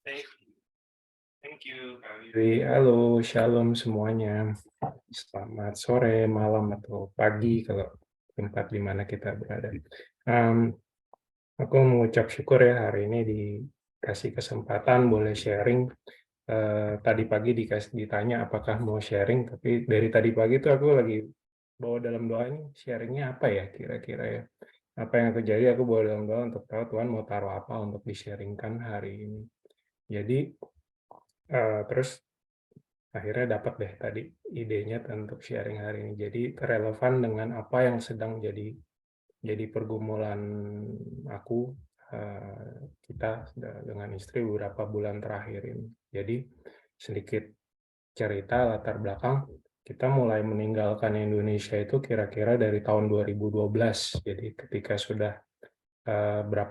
Thank thank you, Kak Willy. Halo, shalom semuanya. Selamat sore, malam, atau pagi kalau tempat di mana kita berada. Mmm, aku mengucap syukur ya hari ini dikasih kesempatan boleh sharing. Tadi pagi ditanya apakah mau sharing, tapi dari tadi pagi tuh aku lagi bawa dalam doa ini sharing-nya apa ya kira-kira ya. Apa yang terjadi aku bawa dalam doa untuk tahu Tuhan mau taruh apa untuk di-sharing-kan hari ini. Jadi, terus akhirnya dapat deh tadi idenya untuk sharing hari ini. Jadi relevan dengan apa yang sedang jadi pergumulan aku, kita dengan istri beberapa bulan terakhir ini. Jadi sedikit cerita latar belakang, kita mulai meninggalkan Indonesia itu kira-kira dari tahun 2012. Jadi ketika sudah,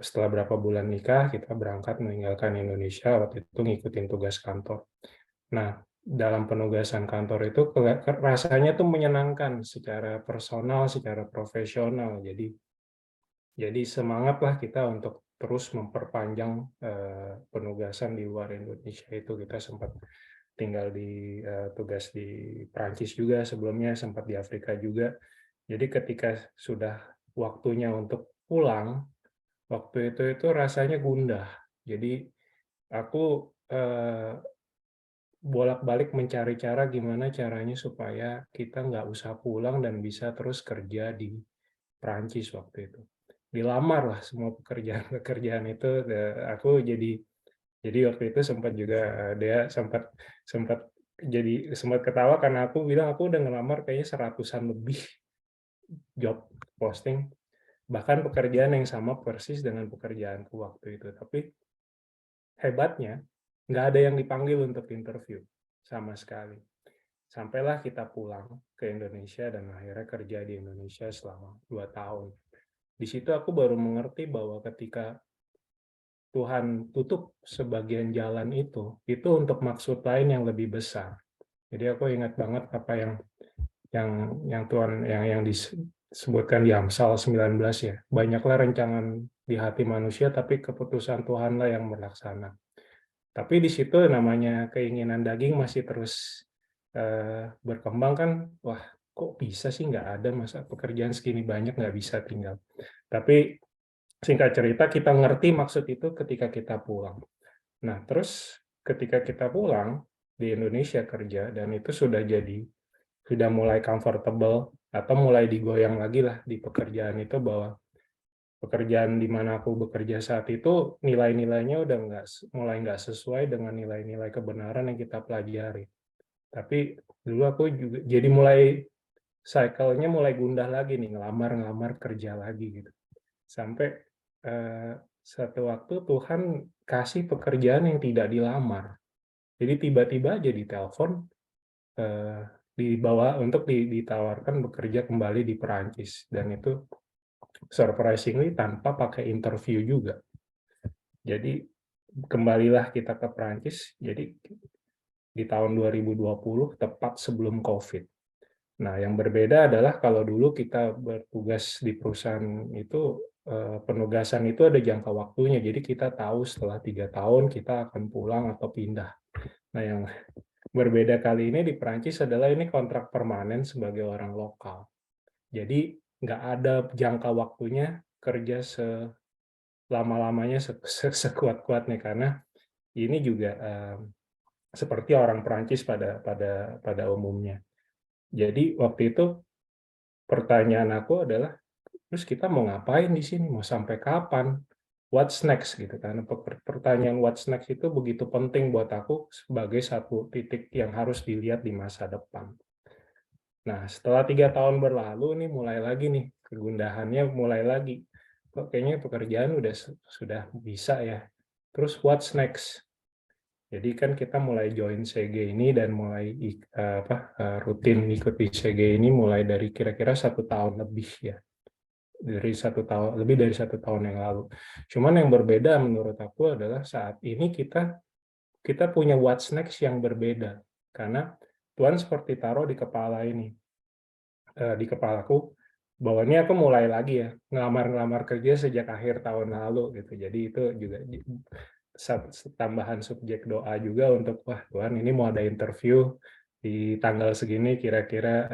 setelah berapa bulan nikah, kita berangkat meninggalkan Indonesia, waktu itu ngikutin tugas kantor. Nah, dalam penugasan kantor itu rasanya tuh menyenangkan secara personal, secara profesional. Jadi semangatlah kita untuk terus memperpanjang, penugasan di luar Indonesia itu. Kita sempat tinggal tugas di Prancis juga sebelumnya, sempat di Afrika juga. Jadi ketika sudah waktunya untuk pulang, waktu itu rasanya gundah. Jadi aku, bolak-balik mencari cara gimana caranya supaya kita nggak usah pulang dan bisa terus kerja di Prancis waktu itu. Dilamar lah semua pekerjaan-pekerjaan itu, aku jadi waktu itu sempat juga, dia sempat sempat sempat ketawa karena aku bilang, "Aku udah ngelamar kayaknya seratusan lebih job posting, bahkan pekerjaan yang sama persis dengan pekerjaanku waktu itu." Tapi hebatnya, nggak ada yang dipanggil untuk interview, sama sekali. Sampailah kita pulang ke Indonesia dan akhirnya kerja di Indonesia selama 2 tahun. Di situ aku baru mengerti bahwa ketika Tuhan tutup sebagian jalan itu untuk maksud lain yang lebih besar. Jadi aku ingat banget apa yang Tuhan yang disebutkan di Amsal 19 ya. Banyaklah rencangan di hati manusia, tapi keputusan Tuhanlah yang berlaksana. Tapi di situ namanya keinginan daging masih terus, berkembang kan, wah kok bisa sih nggak ada, masa pekerjaan segini banyak nggak bisa tinggal. Tapi singkat cerita kita ngerti maksud itu ketika kita pulang. Nah terus ketika kita pulang di Indonesia kerja dan itu sudah mulai comfortable atau mulai digoyang lagi lah di pekerjaan itu, bahwa pekerjaan di mana aku bekerja saat itu nilai-nilainya udah mulai nggak sesuai dengan nilai-nilai kebenaran yang kita pelajari. Tapi dulu aku juga jadi mulai cycle-nya mulai gundah lagi nih, ngelamar-ngelamar kerja lagi gitu. Sampai, satu waktu Tuhan kasih pekerjaan yang tidak dilamar. Jadi tiba-tiba aja ditelepon, eee, untuk ditawarkan bekerja kembali di Perancis, dan itu surprisingly tanpa pakai interview juga. Jadi kembalilah kita ke Perancis, jadi di tahun 2020 tepat sebelum Covid. Nah, yang berbeda adalah kalau dulu kita bertugas di perusahaan itu, penugasan itu ada jangka waktunya. Jadi kita tahu setelah 3 tahun kita akan pulang atau pindah. Nah, yang berbeda kali ini di Perancis adalah ini kontrak permanen sebagai orang lokal. Jadi nggak ada jangka waktunya kerja selama-lamanya, sekuat-kuatnya, karena ini juga, seperti orang Perancis pada umumnya. Jadi waktu itu pertanyaan aku adalah, "Terus kita mau ngapain di sini? Mau sampai kapan? What's next?" Gitu kan. Pertanyaan what's next itu begitu penting buat aku sebagai satu titik yang harus dilihat di masa depan. Nah, setelah 3 tahun berlalu nih, mulai lagi nih, kegundahannya mulai lagi. Kok kayaknya pekerjaan sudah bisa ya. Terus what's next? Jadi kan kita mulai join CG ini dan mulai rutin ikuti CG ini mulai dari kira-kira 1 tahun lebih ya. Lebih dari 1 tahun yang lalu. Cuman yang berbeda menurut aku adalah saat ini kita punya what's next yang berbeda. Karena Tuhan seperti taruh di kepala ini, di kepalaku, bahwa ini aku mulai lagi ya, ngelamar-ngelamar kerja sejak akhir tahun lalu gitu. Jadi itu juga tambahan subjek doa juga untuk, wah Tuhan ini mau ada interview di tanggal segini kira-kira,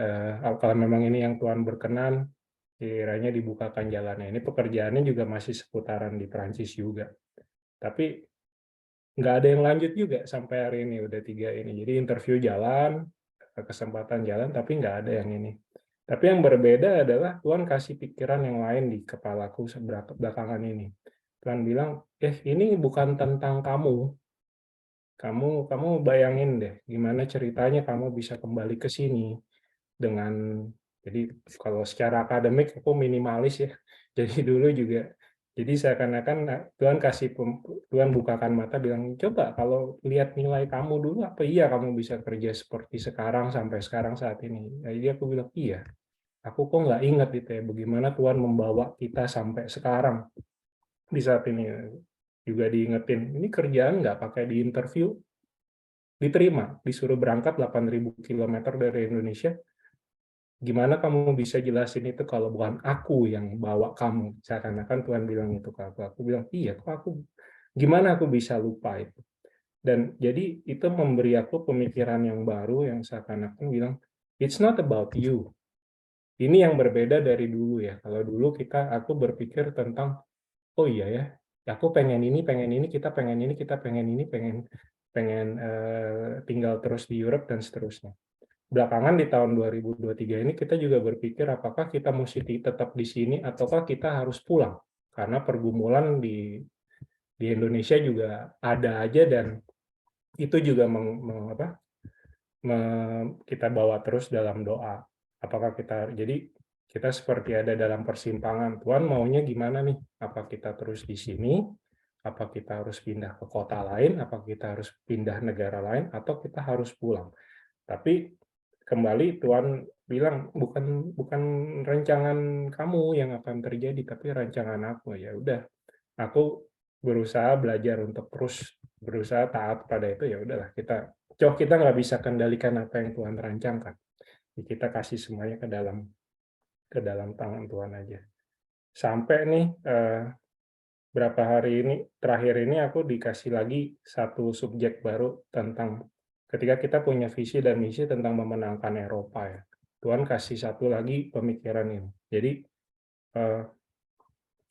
kalau memang ini yang Tuhan berkenan, kiranya dibukakan jalannya. Ini pekerjaannya juga masih seputaran di Prancis juga. Tapi nggak ada yang lanjut juga sampai hari ini, udah 3 ini. Jadi interview jalan, kesempatan jalan, tapi nggak ada yang ini. Tapi yang berbeda adalah Tuhan kasih pikiran yang lain di kepalaku belakangan ini. Tuhan bilang, ini bukan tentang kamu. Kamu bayangin deh, gimana ceritanya kamu bisa kembali ke sini dengan jadi kalau secara akademik aku minimalis ya. Jadi dulu juga jadi seakan-akan Tuhan bukakan mata bilang, "Coba kalau lihat nilai kamu dulu, apa iya kamu bisa kerja seperti sekarang sampai sekarang saat ini?" Jadi aku bilang, "Iya, aku kok nggak ingat itu ya, bagaimana Tuhan membawa kita sampai sekarang di saat ini." Juga diingetin, ini kerjaan nggak pakai di interview, diterima, disuruh berangkat 8.000 kilometer dari Indonesia, gimana kamu bisa jelasin itu kalau bukan aku yang bawa kamu? Seakan-akan Tuhan bilang itu ke aku. Aku bilang, iya, gimana aku bisa lupa itu? Dan jadi itu memberi aku pemikiran yang baru yang seakan-akan bilang, it's not about you. Ini yang berbeda dari dulu ya. Kalau dulu aku berpikir tentang, oh iya ya, aku pengen ini, kita pengen ini, kita pengen ini, pengen pengen tinggal terus di Europe dan seterusnya. Belakangan di tahun 2023 ini kita juga berpikir apakah kita mesti tetap di sini ataukah kita harus pulang. Karena pergumulan di Indonesia juga ada aja dan itu juga kita bawa terus dalam doa. Apakah jadi kita seperti ada dalam persimpangan. Tuhan maunya gimana nih? Apa kita terus di sini? Apa kita harus pindah ke kota lain? Apa kita harus pindah negara lain? Atau kita harus pulang? Tapi kembali Tuhan bilang bukan bukan rancangan kamu yang akan terjadi, tapi rancangan aku. Ya udah, aku berusaha belajar untuk terus berusaha taat pada itu. Ya udahlah, kita nggak bisa kendalikan apa yang Tuhan rancangkan. Ya, kita kasih semuanya ke dalam tangan Tuhan aja. Sampai nih berapa hari ini terakhir ini aku dikasih lagi satu subjek baru tentang ketika kita punya visi dan misi tentang memenangkan Eropa ya. Tuhan kasih satu lagi pemikiran ini. Jadi eh,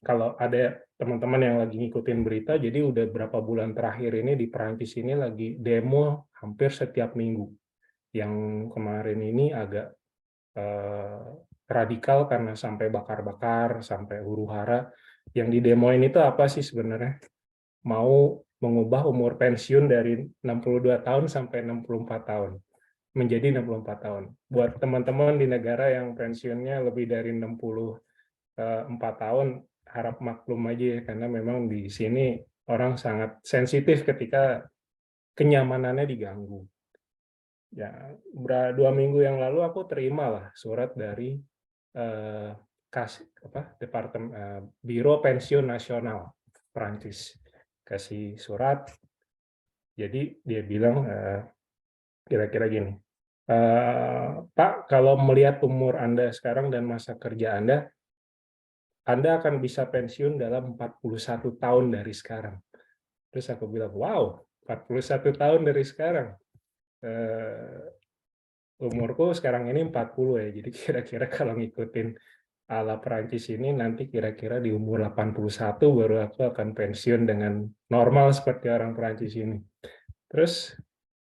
kalau ada teman-teman yang lagi ngikutin berita, jadi udah berapa bulan terakhir ini di Perancis ini lagi demo hampir setiap minggu. Yang kemarin ini agak radikal karena sampai bakar-bakar, sampai huru-hara. Yang didemoin itu apa sih sebenarnya? Mau mengubah umur pensiun dari 62 tahun sampai 64 tahun menjadi 64 tahun. Buat teman-teman di negara yang pensiunnya lebih dari 64 tahun, harap maklum aja ya, karena memang di sini orang sangat sensitif ketika kenyamanannya diganggu. Ya, 2 minggu yang lalu aku terima lah surat dari Departemen Biro Pensiun Nasional Prancis kasih surat. Jadi dia bilang kira-kira gini, Pak, kalau melihat umur Anda sekarang dan masa kerja Anda akan bisa pensiun dalam 41 tahun dari sekarang. Terus aku bilang, wow, 41 tahun dari sekarang. Umurku sekarang ini 40 ya, jadi kira-kira kalau ngikutin ala Perancis ini nanti kira-kira di umur 81 baru aku akan pensiun dengan normal seperti orang Perancis ini. Terus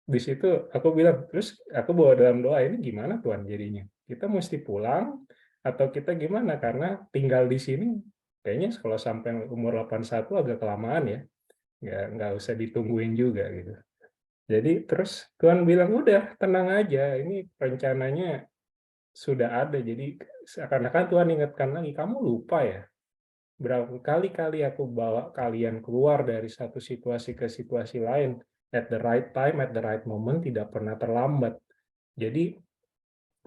di situ aku bilang, terus aku bawa dalam doa, ini gimana Tuhan jadinya? Kita mesti pulang atau kita gimana? Karena tinggal di sini kayaknya kalau sampai umur 81 agak kelamaan ya, nggak usah ditungguin juga gitu. Jadi terus Tuhan bilang, udah tenang aja, ini rencananya sudah ada. Jadi seakan-akan Tuhan ingatkan lagi, kamu lupa ya? Berapa kali-kali aku bawa kalian keluar dari satu situasi ke situasi lain, at the right time, at the right moment, tidak pernah terlambat. Jadi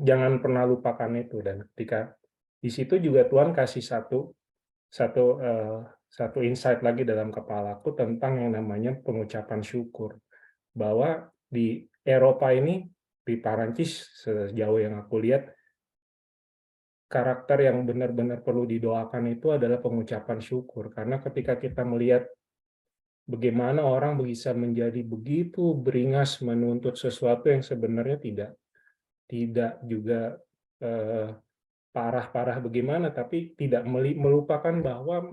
jangan pernah lupakan itu. Dan ketika di situ juga Tuhan kasih satu satu insight lagi dalam kepalaku tentang yang namanya pengucapan syukur. Bahwa di Eropa ini, di Perancis sejauh yang aku lihat, karakter yang benar-benar perlu didoakan itu adalah pengucapan syukur. Karena ketika kita melihat bagaimana orang bisa menjadi begitu beringas menuntut sesuatu yang sebenarnya tidak juga, eee, parah-parah bagaimana, tapi tidak melupakan bahwa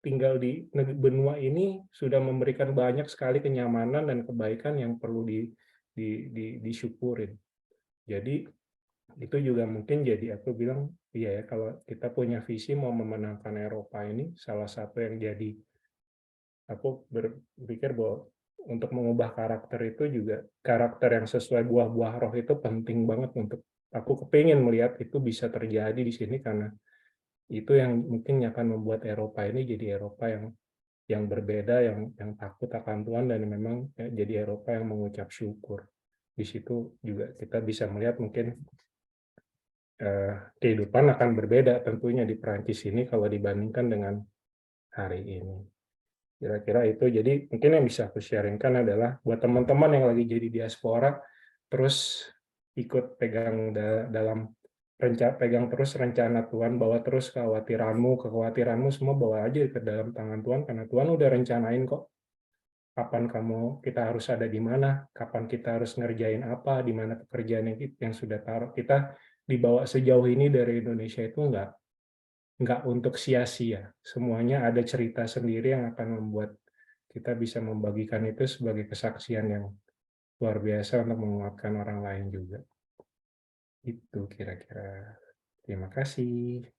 tinggal di benua ini sudah memberikan banyak sekali kenyamanan dan kebaikan yang perlu disyukurin. Jadi itu juga mungkin jadi aku bilang, iya ya kalau kita punya visi mau memenangkan Eropa ini, salah satu yang jadi aku berpikir bahwa untuk mengubah karakter itu juga karakter yang sesuai buah-buah roh itu penting banget untuk aku kepingin melihat itu bisa terjadi di sini karena itu yang mungkin akan membuat Eropa ini jadi Eropa yang berbeda, yang takut akan Tuhan dan memang jadi Eropa yang mengucap syukur. Di situ juga kita bisa melihat mungkin kehidupan akan berbeda tentunya di Perancis ini kalau dibandingkan dengan hari ini. Kira-kira itu. Jadi mungkin yang bisa aku sharing-kan adalah buat teman-teman yang lagi jadi diaspora, terus ikut pegang dalam pegang terus rencana Tuhan, bawa terus kekhawatiranmu semua bawa aja ke dalam tangan Tuhan, karena Tuhan udah rencanain kok, kapan kita harus ada di mana, kapan kita harus ngerjain apa, di mana pekerjaan yang sudah taruh. Kita dibawa sejauh ini dari Indonesia itu nggak untuk sia-sia. Semuanya ada cerita sendiri yang akan membuat kita bisa membagikan itu sebagai kesaksian yang luar biasa untuk menguatkan orang lain juga. Itu kira-kira. Terima kasih.